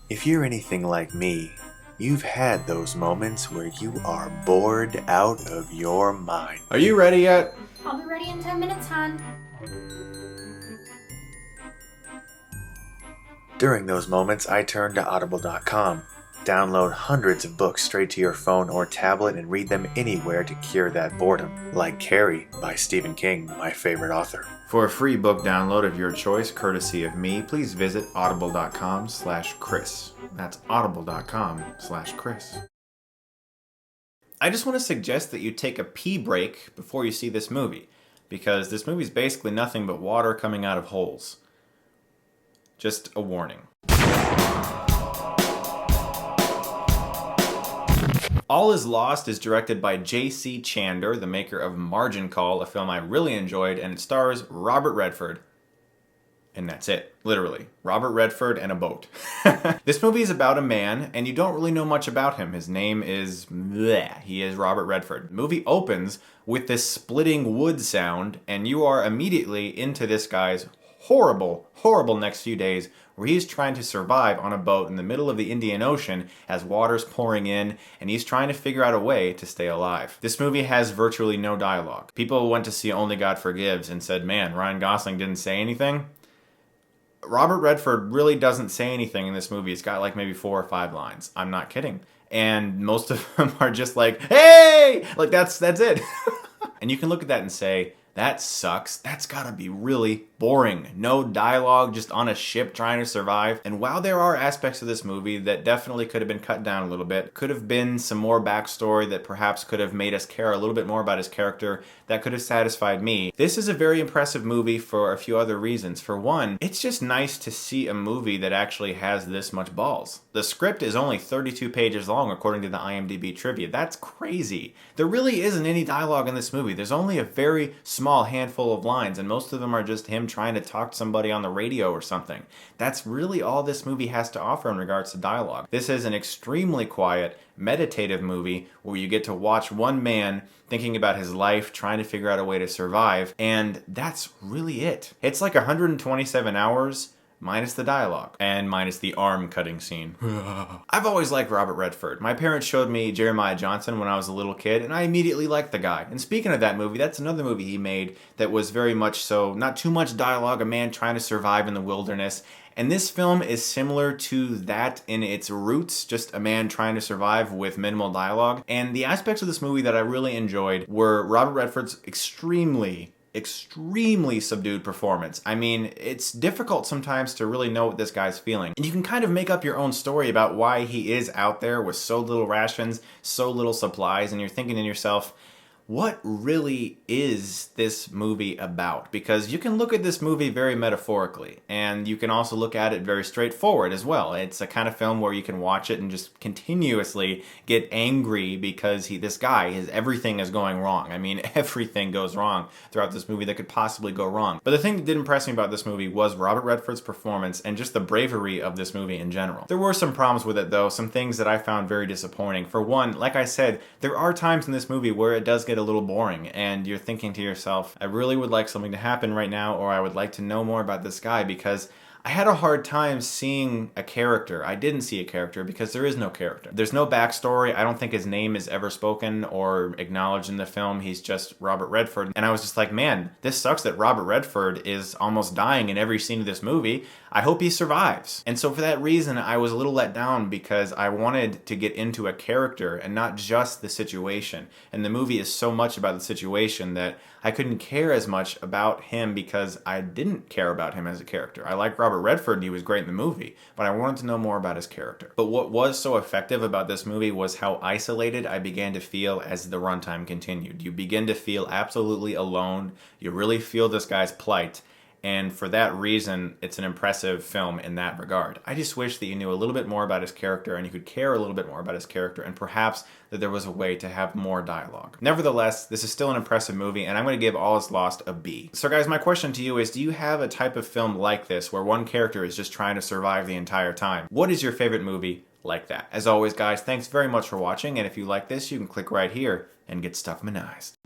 If you're anything like me, you've had those moments where you are bored out of your mind. Are you ready yet? I'll be ready in 10 minutes, hon. During those moments, I turn to Audible.com. Download hundreds of books straight to your phone or tablet and read them anywhere to cure that boredom. Like Carrie by Stephen King, my favorite author. For a free book download of your choice, courtesy of me, please visit audible.com/Chris. That's audible.com/Chris. I just want to suggest that you take a pee break before you see this movie, because this movie is basically nothing but water coming out of holes. Just a warning. All Is Lost is directed by Jc Chandor, the maker of Margin Call, a film I really enjoyed, and it stars Robert Redford. And that's it. Literally. Robert Redford and a boat. This movie is about a man, and you don't really know much about him. His name is... bleh. He is Robert Redford. The movie opens with this splitting wood sound, and you are immediately into this guy's horrible next few days where he's trying to survive on a boat in the middle of the Indian Ocean as water's pouring in, and he's trying to figure out a way to stay alive. This movie has virtually no dialogue. People went to see Only God Forgives and said, man, Ryan Gosling didn't say anything. Robert Redford really doesn't say anything in this movie. It's got like maybe 4 or 5 lines. I'm not kidding. And most of them are just like, hey! Like that's it. And you can look at that and say, that sucks. That's gotta be really boring. No dialogue, just on a ship trying to survive. And while there are aspects of this movie that definitely could have been cut down a little bit, could have been some more backstory that perhaps could have made us care a little bit more about his character, that could have satisfied me. This is a very impressive movie for a few other reasons. For one, it's just nice to see a movie that actually has this much balls. The script is only 32 pages long according to the IMDb trivia. That's crazy. There really isn't any dialogue in this movie. There's only a very small handful of lines, and most of them are just him trying to talk to somebody on the radio or something. That's really all this movie has to offer in regards to dialogue. This is an extremely quiet, meditative movie where you get to watch one man thinking about his life, trying to figure out a way to survive, and that's really it. It's like 127 hours minus the dialogue and minus the arm cutting scene. I've always liked Robert Redford. My parents showed me Jeremiah Johnson when I was a little kid, and I immediately liked the guy. And speaking of that movie, that's another movie he made that was very much so, not too much dialogue, a man trying to survive in the wilderness. And this film is similar to that in its roots, just a man trying to survive with minimal dialogue. And the aspects of this movie that I really enjoyed were Robert Redford's extremely subdued performance. I mean, it's difficult sometimes to really know what this guy's feeling. And you can kind of make up your own story about why he is out there with so little rations, so little supplies, and you're thinking to yourself, what really is this movie about? Because you can look at this movie very metaphorically, and you can also look at it very straightforward as well. It's a kind of film where you can watch it and just continuously get angry because everything is going wrong. I mean, everything goes wrong throughout this movie that could possibly go wrong. But the thing that did impress me about this movie was Robert Redford's performance and just the bravery of this movie in general. There were some problems with it though, some things that I found very disappointing. For one, like I said, there are times in this movie where it does get a little boring and you're thinking to yourself, I really would like something to happen right now, or I would like to know more about this guy, because I had a hard time seeing a character. I didn't see a character because there is no character. There's no backstory. I don't think his name is ever spoken or acknowledged in the film. He's just Robert Redford. And I was just like, man, this sucks that Robert Redford is almost dying in every scene of this movie. I hope he survives. And so for that reason, I was a little let down because I wanted to get into a character and not just the situation. And the movie is so much about the situation that I couldn't care as much about him because I didn't care about him as a character. I like Robert Redford, he was great in the movie, but I wanted to know more about his character. But what was so effective about this movie was how isolated I began to feel as the runtime continued. You begin to feel absolutely alone. You really feel this guy's plight. And for that reason, it's an impressive film in that regard. I just wish that you knew a little bit more about his character and you could care a little bit more about his character, and perhaps that there was a way to have more dialogue. Nevertheless, this is still an impressive movie, and I'm going to give All Is Lost a B. So guys, my question to you is, do you have a type of film like this where one character is just trying to survive the entire time? What is your favorite movie like that? As always, guys, thanks very much for watching, and if you like this, you can click right here and get Stuckmanized.